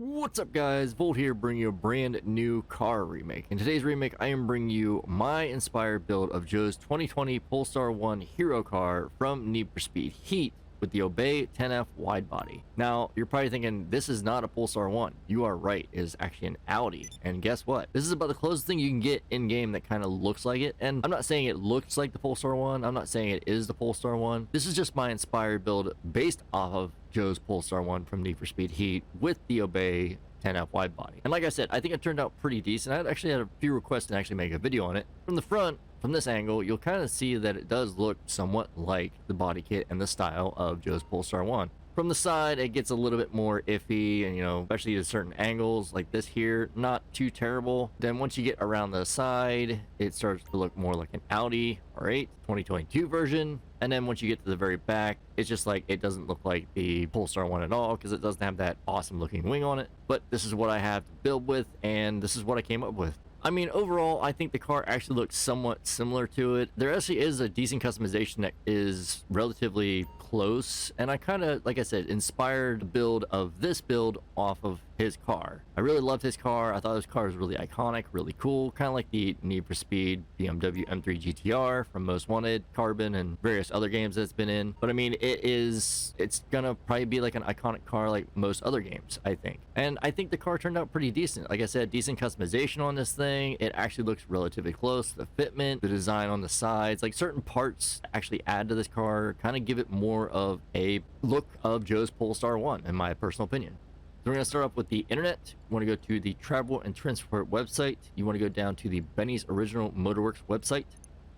What's up guys, Volt here bringing you a brand new car remake. In today's remake, I am bringing you my inspired build of Joe's 2020 Polestar 1 hero car from Need for Speed Heat with the Obey 10F Widebody. Now, you're probably thinking, this is not a Polestar 1. You are right, it is actually an Audi. And guess what? This is about the closest thing you can get in-game that kind of looks like it. And I'm not saying it looks like the Polestar 1. I'm not saying it is the Polestar 1. This is just my inspired build based off of Joe's Polestar 1 from Need for Speed Heat with the Obey 10F Widebody. And like I said, I think it turned out pretty decent. I actually had a few requests to actually make a video on it. From the front, from this angle, you'll kind of see that it does look somewhat like the body kit and the style of Joe's Polestar 1. From the side, it gets a little bit more iffy, and especially at certain angles like this here, not too terrible. Then once you get around the side, it starts to look more like an Audi R8 2022 version. And then once you get to the very back, it's just like it doesn't look like the Polestar 1 at all because it doesn't have that awesome looking wing on it. But this is what I have to build with, and this is what I came up with. I mean, overall, I think the car actually looks somewhat similar to it. There actually is a decent customization that is relatively close, and I kind of, like I said, inspired the build of this build off of his car. I really loved his car. I thought his car was really iconic, really cool, kind of like the Need for Speed BMW M3 GTR from Most Wanted, Carbon, and various other games that it's been in. But I mean, it's gonna probably be like an iconic car like most other games, I think. And I think the car turned out pretty decent. Like I said, decent customization on this thing. It actually looks relatively close. The fitment, the design on the sides, like certain parts actually add to this car, kind of give it more of a look of Joe's Polestar 1, in my personal opinion. So we're going to start off with the internet. You want to go to the Travel and Transport website. You want to go down to the Benny's Original Motorworks website.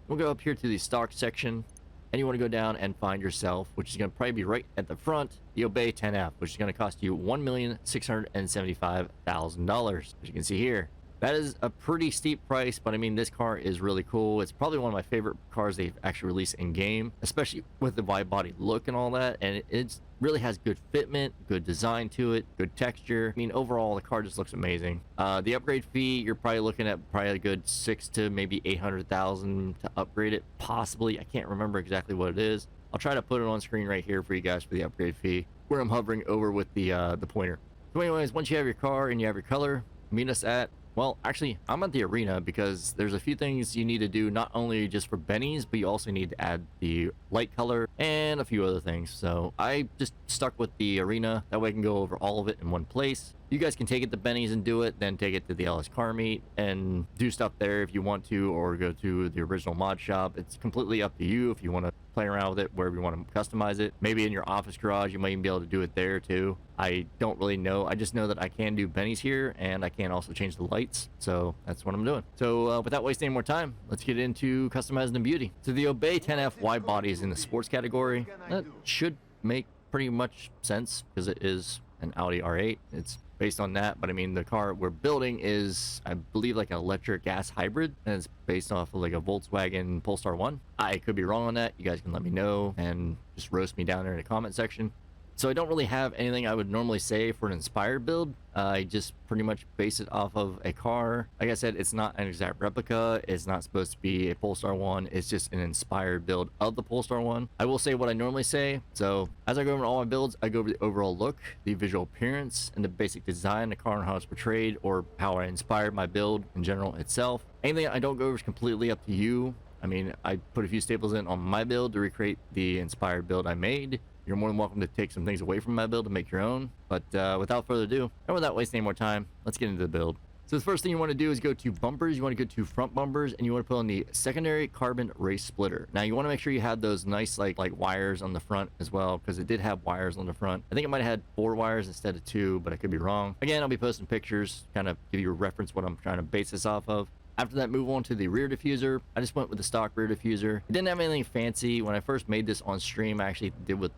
We'll go up here to the stock section, and you want to go down and find yourself, which is going to probably be right at the front, the Obey 10F, which is going to cost you $1,675,000, as you can see here. That is a pretty steep price, but I mean, this car is really cool. It's probably one of my favorite cars they've actually released in game, especially with the wide body look and all that. And it really has good fitment, good design to it, good texture. I mean, overall, the car just looks amazing. The upgrade fee, you're probably looking at probably a good $600,000 to maybe $800,000 to upgrade it, possibly. I can't remember exactly what it is. I'll try to put it on screen right here for you guys for the upgrade fee, where I'm hovering over with the pointer. So anyways, once you have your car and you have your color, meet us at, well, actually, I'm at the arena because there's a few things you need to do, not only just for Benny's, but you also need to add the light color and a few other things. So I just stuck with the arena. That way I can go over all of it in one place. You guys can take it to Benny's and do it, then take it to the LS Car Meet and do stuff there if you want to, or go to the original mod shop. It's completely up to you if you want to play around with it, wherever you want to customize it. Maybe in your office garage, you might even be able to do it there too. I don't really know. I just know that I can do Benny's here, and I can also change the lights. So that's what I'm doing. So without wasting any more time, let's get into customizing the beauty. So the Obey 10F Widebody is in the sports category. That should make pretty much sense because it is an Audi R8. It's based on that, but I mean, the car we're building is, I believe, like an electric gas hybrid, and it's based off of like a Volkswagen Polestar 1. I could be wrong on that. You guys can let me know and just roast me down there in the comment section. So I don't really have anything I would normally say for an inspired build. I just pretty much base it off of a car. Like I said, it's not an exact replica. It's not supposed to be a Polestar 1. It's just an inspired build of the Polestar 1. I will say what I normally say. So as I go over all my builds, I go over the overall look, the visual appearance, and the basic design, the car and how it's portrayed, or how I inspired my build in general itself. Anything I don't go over is completely up to you. I mean, I put a few staples in on my build to recreate the inspired build I made. You're more than welcome to take some things away from my build to make your own. But without further ado, and without wasting any more time, let's get into the build. So the first thing you want to do is go to bumpers. You want to go to front bumpers, and you want to put on the secondary carbon race splitter. Now you want to make sure you have those nice like wires on the front as well, because it did have wires on the front. I think it might have had 4 wires instead of 2, but I could be wrong. Again, I'll be posting pictures, kind of give you a reference what I'm trying to base this off of. After that, move on to the rear diffuser. I just went with the stock rear diffuser. It didn't have anything fancy. When I first made this on stream, I actually did with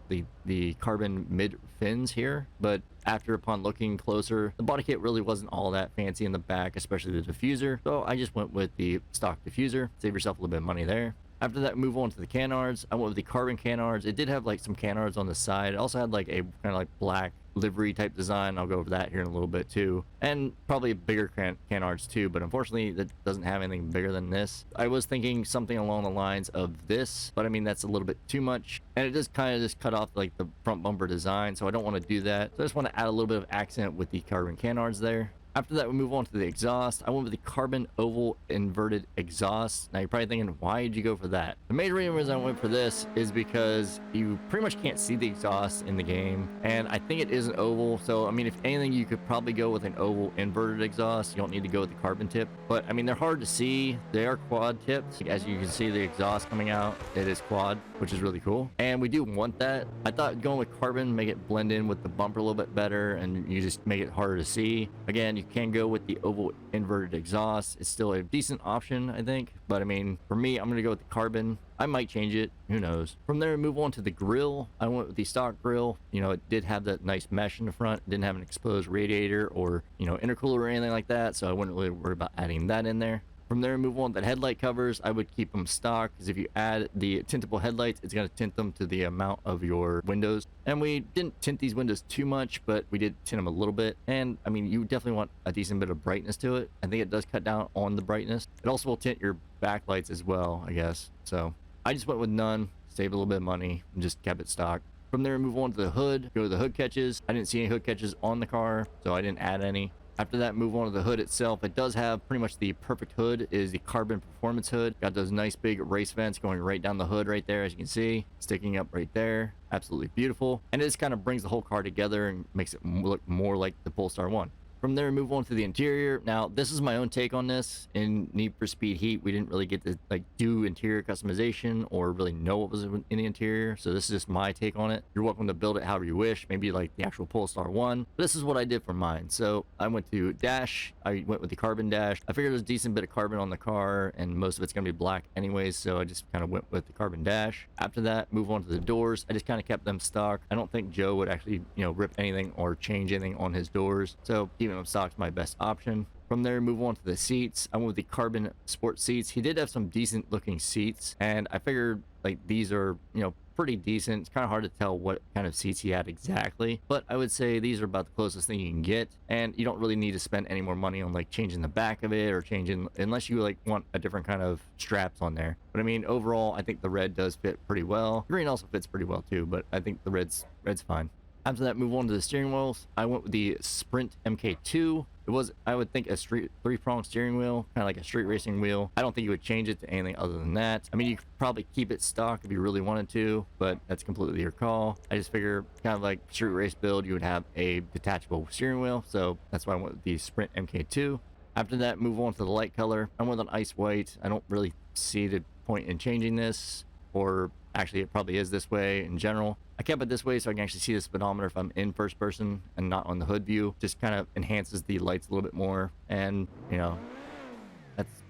the carbon mid fins here, but upon looking closer, the body kit really wasn't all that fancy in the back, especially the diffuser. So I just went with the stock diffuser. Save yourself a little bit of money there. After that, move on to the canards. I went with the carbon canards. It did have like some canards on the side. It also had like a kind of like black livery type design. I'll go over that here in a little bit too, and probably bigger canards too, but unfortunately that doesn't have anything bigger than this. I was thinking something along the lines of this, but I mean that's a little bit too much, and it just kind of just cut off like the front bumper design, so I don't want to do that. So I just want to add a little bit of accent with the carbon canards there. After that, we move on to the exhaust. I went with the carbon oval inverted exhaust. Now you're probably thinking, why did you go for that? The major reason I went for this is because you pretty much can't see the exhaust in the game, and I think it is an oval. So I mean, if anything, you could probably go with an oval inverted exhaust. You don't need to go with the carbon tip, but I mean, they're hard to see. They are quad tips. As you can see, the exhaust coming out, it is quad, which is really cool, and we do want that. I thought going with carbon make it blend in with the bumper a little bit better, and you just make it harder to see. Again, you can go with the oval inverted exhaust. It's still a decent option, I think, but I mean, for me, I'm gonna go with the carbon. I might change it, who knows. From there, move on to the grill. I went with the stock grill. You know, it did have that nice mesh in the front. It didn't have an exposed radiator or, you know, intercooler or anything like that, so I wouldn't really worry about adding that in there. From there, move on to the headlight covers. I would keep them stock, because if you add the tintable headlights, it's going to tint them to the amount of your windows. And we didn't tint these windows too much, but we did tint them a little bit. And I mean, you definitely want a decent bit of brightness to it. I think it does cut down on the brightness. It also will tint your backlights as well, I guess. So I just went with none, saved a little bit of money, and just kept it stock. From there, move on to the hood. Go to the hood catches. I didn't see any hood catches on the car, so I didn't add any. After that, move on to the hood itself. It does have pretty much the perfect hood. Is the carbon performance hood. Got those nice big race vents going right down the hood right there, as you can see, sticking up right there. Absolutely beautiful, and it just kind of brings the whole car together and makes it look more like the Polestar 1. From there, move on to the interior. Now, this is my own take on this. In Need for Speed Heat, we didn't really get to like do interior customization or really know what was in the interior. So this is just my take on it. You're welcome to build it however you wish, maybe like the actual Polestar 1. But this is what I did for mine. So I went to dash. I went with the carbon dash. I figured there's a decent bit of carbon on the car, and most of it's going to be black anyways, so I just kind of went with the carbon dash. After that, move on to the doors. I just kind of kept them stock. I don't think Joe would actually, you know, rip anything or change anything on his doors, so keeping them stock is my best option. From there, move on to the seats. I went with the carbon sport seats. He did have some decent looking seats, and I figured like these are, you know, pretty decent. It's kind of hard to tell what kind of seats he had exactly, but I would say these are about the closest thing you can get, and you don't really need to spend any more money on like changing the back of it or changing, unless you like want a different kind of straps on there. But I mean, overall, I think the red does fit pretty well. Green also fits pretty well too, but I think the red's fine. After that, move on to the steering wheels. I went with the Sprint MK2. It was, I would think, a street three-prong steering wheel, kind of like a street racing wheel. I don't think you would change it to anything other than that. I mean, you could probably keep it stock if you really wanted to, but that's completely your call. I just figure, kind of like street race build, you would have a detachable steering wheel, so that's why I went with the Sprint MK2. After that, move on to the light color. I went with an ice white. I don't really see the point in changing this, or actually it probably is this way in general. I kept it this way so I can actually see the speedometer if I'm in first person and not on the hood view. Just kind of enhances the lights a little bit more, and you know,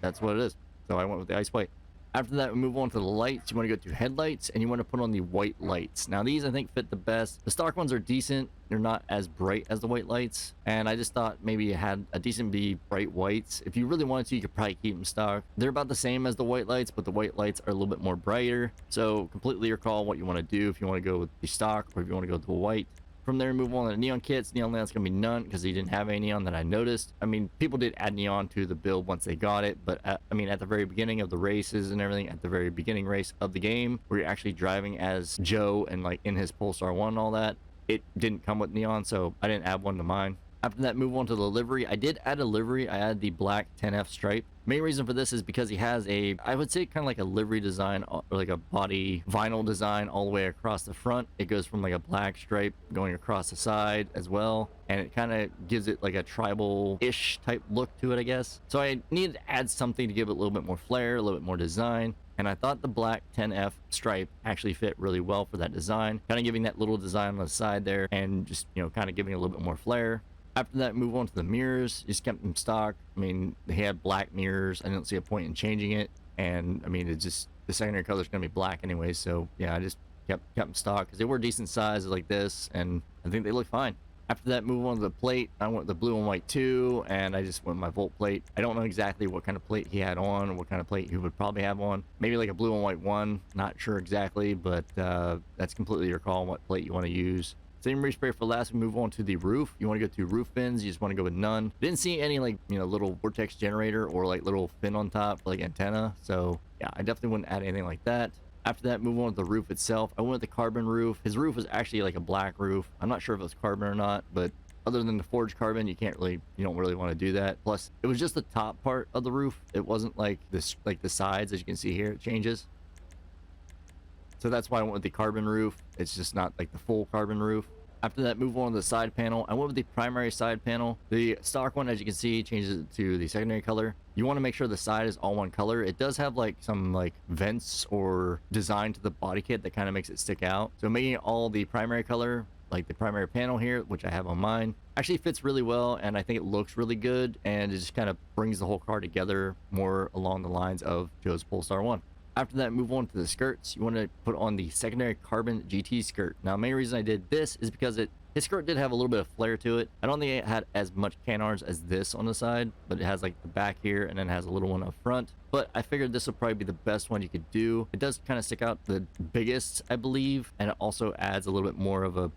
that's what it is. So I went with the ice white. After that, we move on to the lights. You want to go to headlights, and you want to put on the white lights. Now these I think fit the best. The stock ones are decent. They're not as bright as the white lights, and I just thought maybe you had a decent bright whites. If you really wanted to, you could probably keep them stock. They're about the same as the white lights, but the white lights are a little bit more brighter. So completely your call what you want to do, if you want to go with the stock or if you want to go with the white. From there, move on to the neon kits. Neon lamps gonna be none because he didn't have any neon that I noticed. I mean, people did add neon to the build once they got it, but I mean, at the very beginning of the races and everything, at the very beginning race of the game, where you're actually driving as Joe and like in his Polestar 1 and all that, it didn't come with neon, so I didn't add one to mine. After that, move on to the livery. I did add a livery. I added the black 10F stripe. Main reason for this is because he has a, I would say, kind of like a livery design, or like a body vinyl design all the way across the front. It goes from like a black stripe going across the side as well, and it kind of gives it like a tribal-ish type look to it, I guess. So I needed to add something to give it a little bit more flair, a little bit more design, and I thought the black 10F stripe actually fit really well for that design, kind of giving that little design on the side there and just, you know, kind of giving it a little bit more flair. After that, move on to the mirrors. Just kept them stock. I mean, they had black mirrors. I didn't see a point in changing it, and I mean, it's just the secondary color is going to be black anyway, so yeah, I just kept them stock because they were decent sizes like this, and I think they look fine. After that, move on to the plate. I went with the blue and white 2, and I just went with my Volt plate. I don't know exactly what kind of plate he had on, or what kind of plate he would probably have on. Maybe like a blue and white 1, not sure exactly, but that's completely your call on what plate you want to use. Same respray for last. We move on to the roof. You want to go to roof fins. You just want to go with none. Didn't see any like, you know, little vortex generator or like little fin on top for like antenna. So yeah, I definitely wouldn't add anything like that. After that, move on to the roof itself. I went with the carbon roof. His roof was actually like a black roof. I'm not sure if it was carbon or not, but other than the forged carbon, you don't really want to do that. Plus, it was just the top part of the roof. It wasn't like this, like the sides, as you can see here, it changes. So that's why I went with the carbon roof. It's just not like the full carbon roof. After that, move on to the side panel. I went with the primary side panel. The stock one, as you can see, changes it to the secondary color. You want to make sure the side is all one color. It does have like some like vents or design to the body kit that kind of makes it stick out. So making it all the primary color, like the primary panel here, which I have on mine, actually fits really well, and I think it looks really good, and it just kind of brings the whole car together more along the lines of Joe's Polestar 1. After that, move on to the skirts. You want to put on the secondary carbon GT skirt. Now, the main reason I did this is because his skirt did have a little bit of flare to it. I don't think it had as much canards as this on the side, but it has like the back here and then has a little one up front. But I figured this would probably be the best one you could do. It does kind of stick out the biggest, I believe, and it also adds a little bit more of a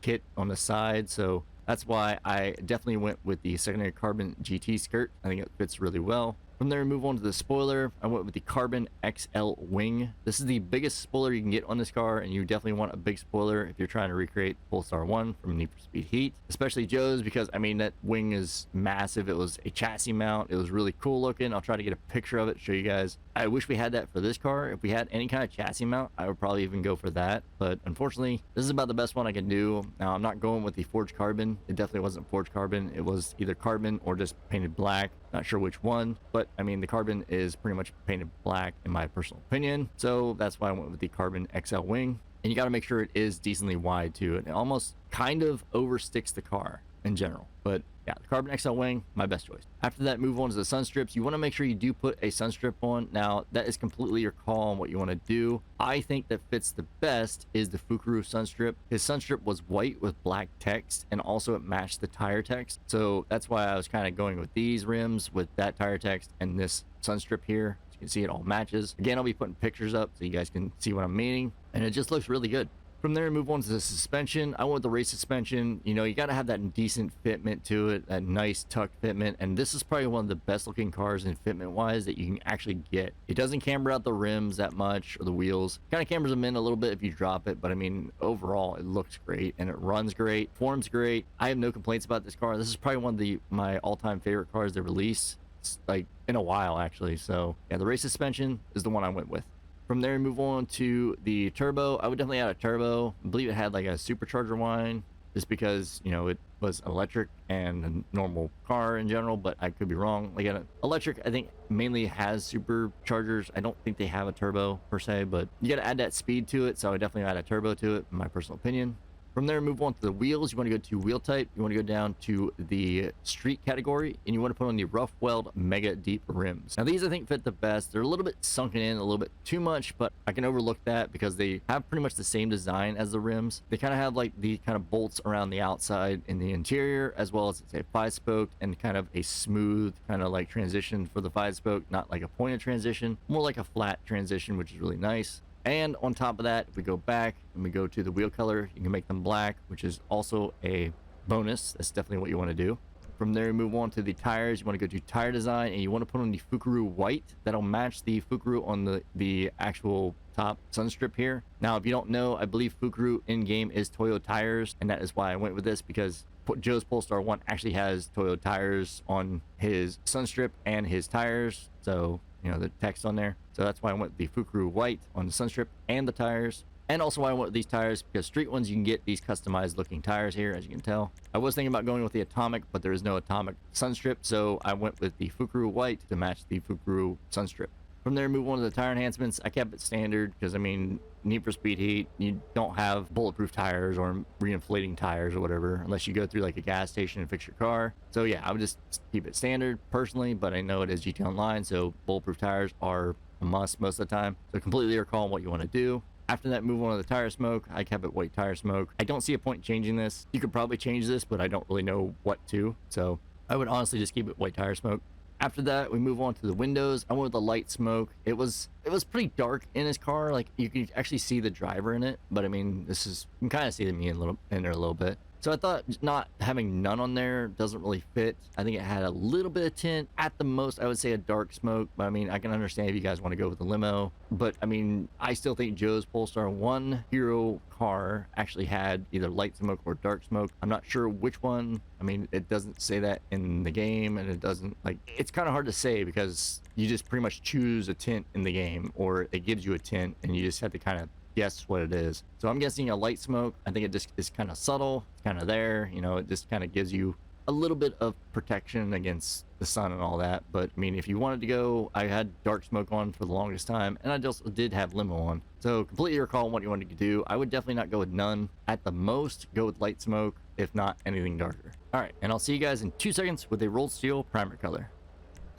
kit on the side. So that's why I definitely went with the secondary carbon GT skirt. I think it fits really well. From there, move on to the spoiler. I went with the Carbon XL wing. This is the biggest spoiler you can get on this car, and you definitely want a big spoiler if you're trying to recreate Polestar 1 from Need for Speed Heat, especially Joe's, because I mean that wing is massive. It was a chassis mount. It was really cool looking. I'll try to get a picture of it, show you guys. I wish we had that for this car. If we had any kind of chassis mount, I would probably even go for that, but unfortunately this is about the best one I can do. Now, I'm not going with the forged carbon. It definitely wasn't forged carbon. It was either carbon or just painted black. Not sure which one, but I mean the carbon is pretty much painted black in my personal opinion, so that's why I went with the Carbon XL wing. And you got to make sure it is decently wide too. It almost kind of oversticks the car in general, but yeah, the Carbon XL wing, my best choice. After that, move on to the sun strips. You want to make sure you do put a sun strip on. Now, that is completely your call on what you want to do. I think that fits the best is the Fukuru sun strip. His sun strip was white with black text, and also it matched the tire text. So that's why I was kind of going with these rims with that tire text and this sun strip here. As you can see, it all matches. Again, I'll be putting pictures up so you guys can see what I'm meaning, and it just looks really good. From there, move on to the suspension. I went with the race suspension. You know, you got to have that decent fitment to it, that nice tucked fitment. And this is probably one of the best looking cars in fitment wise that you can actually get. It doesn't camber out the rims that much or the wheels. Kind of cambers them in a little bit if you drop it. But I mean, overall, it looks great and it runs great. Forms great. I have no complaints about this car. This is probably one of my all-time favorite cars they release. It's like in a while, actually. So yeah, the race suspension is the one I went with. From there, move on to the turbo. I would definitely add a turbo. I believe it had like a supercharger line, just because, you know, it was electric and a normal car in general, but I could be wrong. Like an electric, I think mainly has superchargers. I don't think they have a turbo per se, but you got to add that speed to it. So I definitely add a turbo to it, in my personal opinion. From there, move on to the wheels. You want to go to wheel type. You want to go down to the street category, and you want to put on the rough weld mega deep rims. Now, these I think fit the best. They're a little bit sunken in a little bit too much, but I can overlook that because they have pretty much the same design as the rims. They kind of have like the kind of bolts around the outside in the interior, as well as it's a 5-spoke and kind of a smooth kind of like transition for the 5-spoke, not like a pointed transition, more like a flat transition, which is really nice. And on top of that, if we go back and we go to the wheel color, you can make them black, which is also a bonus. That's definitely what you want to do. From there, move on to the tires. You want to go to tire design, and you want to put on the Fukuru white. That'll match the Fukuru on the actual top sun strip here. Now, if you don't know, I believe Fukuru in-game is Toyo tires, and that is why I went with this, because Joe's Polestar 1 actually has Toyo tires on his sun strip and his tires. So, you know, the text on there. So that's why I went with the Fukuru white on the sun strip and the tires. And also why I went with these tires, because street ones, you can get these customized looking tires here, as you can tell. I was thinking about going with the atomic, but there is no atomic sun strip, so I went with the Fukuru white to match the Fukuru sun strip. From there, move on to the tire enhancements. I kept it standard because, I mean, Need for Speed Heat, you don't have bulletproof tires or reinflating tires or whatever, unless you go through like a gas station and fix your car. So yeah, I would just keep it standard personally, but I know it is GT Online, so bulletproof tires are a must most of the time. So completely your call on what you want to do. After that, move on to the tire smoke. I kept it white tire smoke. I don't see a point in changing this. You could probably change this, but I don't really know what to. So I would honestly just keep it white tire smoke. After that, we move on to the windows. I went with the light smoke. It was pretty dark in his car. Like, you could actually see the driver in it, but I mean, you can kind of see me in there a little bit. So I thought not having none on there doesn't really fit. I think it had a little bit of tint. At the most, I would say a dark smoke. But I mean, I can understand if you guys want to go with the limo. But I mean, I still think Joe's Polestar 1 Hero car actually had either light smoke or dark smoke. I'm not sure which one. I mean, it doesn't say that in the game, and it doesn't, like, it's kind of hard to say because you just pretty much choose a tint in the game, or it gives you a tint and you just have to kind of guess what it is. So I'm guessing a light smoke. I think it just is kind of subtle. It's kind of there, you know, it just kind of gives you a little bit of protection against the sun and all that. But I mean, if you wanted to go, I had dark smoke on for the longest time, and I just did have limo on. So completely recall what you wanted to do. I would definitely not go with none. At the most, go with light smoke, if not anything darker. All right, and I'll see you guys in 2 seconds with a rolled steel primer color.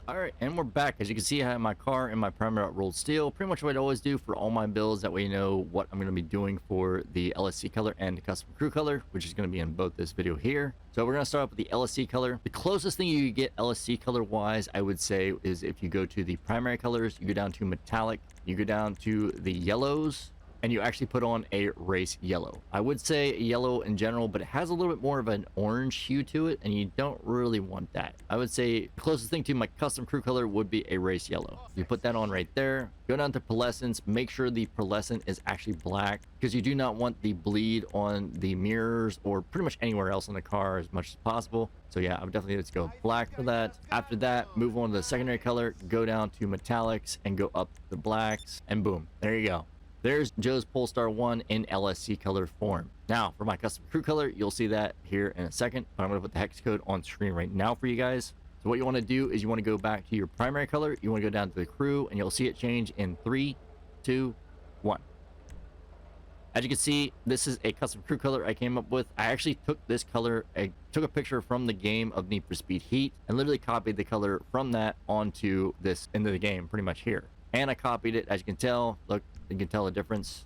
All right, and we're back. As you can see, I have my car and my primer out rolled steel. Pretty much what I always do for all my builds. That way you know what I'm going to be doing for the LSC color and the custom crew color, which is going to be in both this video here. So we're going to start off with the LSC color. The closest thing you get LSC color wise, I would say, is if you go to the primary colors, you go down to metallic, you go down to the yellows, and you actually put on a race yellow. I would say yellow in general, but it has a little bit more of an orange hue to it, and you don't really want that. I would say the closest thing to my custom crew color would be a race yellow. You put that on right there. Go down to pearlescence. Make sure the pearlescent is actually black, because you do not want the bleed on the mirrors or pretty much anywhere else in the car as much as possible. So yeah, I would definitely let's go black for that. After that, move on to the secondary color, go down to metallics and go up the blacks, and boom, there you go. There's Joe's Polestar 1 in LSC color form. Now, for my custom crew color, you'll see that here in a second, but I'm going to put the hex code on screen right now for you guys. So what you want to do is you want to go back to your primary color, you want to go down to the crew, and you'll see it change in 3, 2, 1. As you can see, this is a custom crew color I came up with. I actually took this color, I took a picture from the game of Need for Speed Heat, and literally copied the color from that onto this into the game pretty much here. And I copied it, as you can tell. Look, you can tell the difference.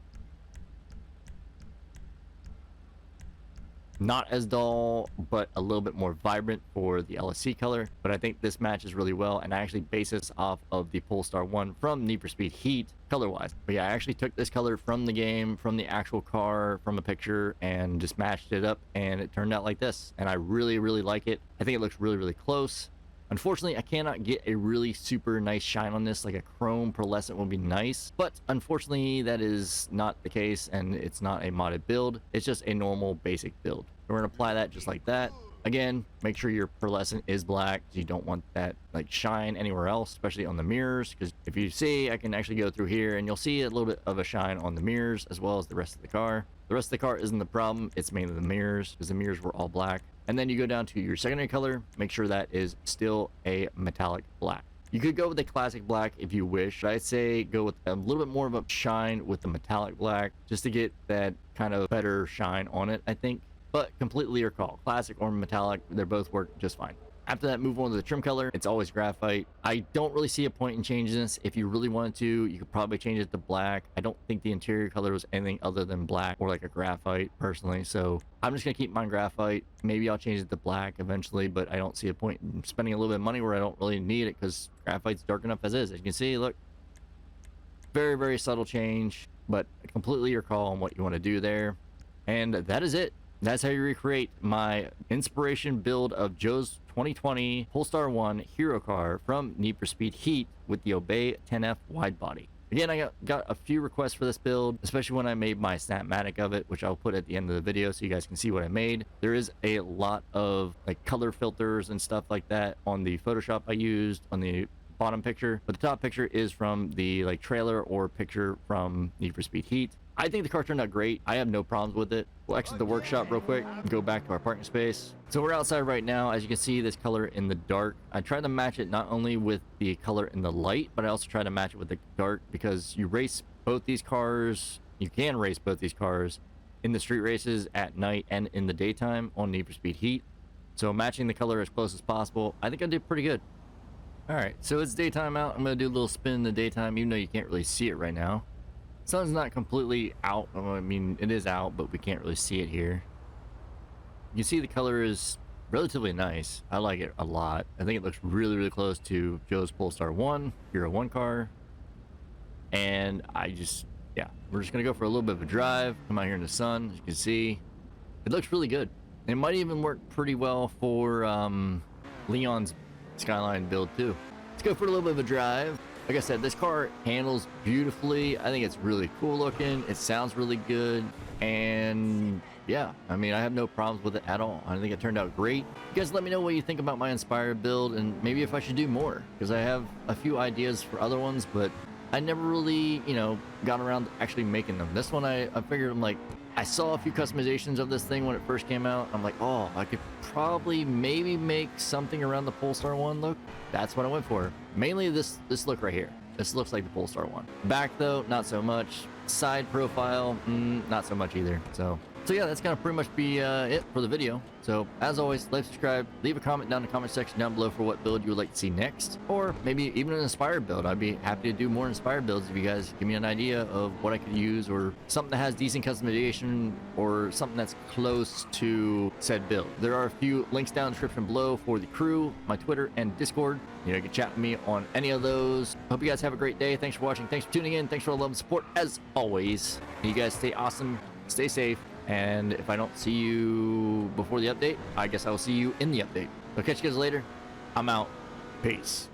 Not as dull, but a little bit more vibrant for the LSC color. But I think this matches really well, and I actually base this off of the Polestar 1 from Need for Speed Heat color-wise. But yeah, I actually took this color from the game, from the actual car, from a picture, and just matched it up, and it turned out like this. And I really, really like it. I think it looks really, really close. Unfortunately, I cannot get a really super nice shine on this. Like a chrome pearlescent would be nice, but unfortunately that is not the case, and it's not a modded build. It's just a normal basic build. We're gonna apply that just like that. Again, make sure your pearlescent is black. You don't want that like shine anywhere else, especially on the mirrors, because if you see, I can actually go through here and you'll see a little bit of a shine on the mirrors as well as the rest of the car. The rest of the car isn't the problem, it's mainly the mirrors, because the mirrors were all black. And then you go down to your secondary color, make sure that is still a metallic black. You could go with a classic black if you wish, but I'd say go with a little bit more of a shine with the metallic black, just to get that kind of better shine on it, I think. But completely your call, classic or metallic, they both work just fine. After that, move on to the trim color. It's always graphite. I don't really see a point in changing this. If you really wanted to, you could probably change it to black. I don't think the interior color was anything other than black or like a graphite personally. So I'm just gonna keep mine graphite. Maybe I'll change it to black eventually, but I don't see a point in spending a little bit of money where I don't really need it, because graphite's dark enough as is. As you can see, look, very, very subtle change, but completely your call on what you want to do there. And that is it. That's how you recreate my inspiration build of Joe's 2020 Polestar 1 Hero car from Need for Speed Heat with the Obey 10F Widebody. Again, I got a few requests for this build, especially when I made my Snapmatic of it, which I'll put at the end of the video so you guys can see what I made. There is a lot of like color filters and stuff like that on the Photoshop I used on the bottom picture, but the top picture is from the like trailer or picture from Need for Speed Heat. I think the car turned out great. I have no problems with it. We'll exit the workshop real quick and go back to our parking space. So we're outside right now. As you can see, this color in the dark, I tried to match it not only with the color in the light, but I also tried to match it with the dark, because you race both these cars, you can race both these cars in the street races at night and in the daytime on Need for Speed Heat. So matching the color as close as possible, I think I did pretty good. All right, so it's daytime out. I'm gonna do a little spin in the daytime, even though you can't really see it right now. Sun's not completely out. I mean, it is out, but we can't really see it here. You can see the color is relatively nice. I like it a lot. I think it looks really, really close to Joe's Polestar 1, Hero 1 car. And yeah, we're just gonna go for a little bit of a drive, come out here in the sun. As you can see, it looks really good. It might even work pretty well for Leon's Skyline build too. Let's go for a little bit of a drive. Like I said, this car handles beautifully. I think it's really cool looking. It sounds really good. And yeah, I mean, I have no problems with it at all. I think it turned out great. You guys let me know what you think about my inspired build and maybe if I should do more, because I have a few ideas for other ones, but I never really, you know, got around to actually making them. This one, I figured, I'm like, I saw a few customizations of this thing when it first came out. I'm like, oh, I could probably maybe make something around the Polestar 1 look. That's what I went for. Mainly this look right here. This looks like the Polestar 1. Back though, not so much. Side profile, not so much either. So yeah, that's gonna pretty much be it for the video. So as always, like, subscribe, leave a comment down in the comment section down below for what build you would like to see next, or maybe even an inspired build. I'd be happy to do more inspired builds if you guys give me an idea of what I could use, or something that has decent customization, or something that's close to said build. There are a few links down in the description below for the crew, my Twitter and Discord. You know, you can chat with me on any of those. Hope you guys have a great day. Thanks for watching. Thanks for tuning in. Thanks for all the love and support as always. You guys stay awesome, stay safe. And if I don't see you before the update, I guess I will see you in the update. I'll catch you guys later. I'm out. Peace.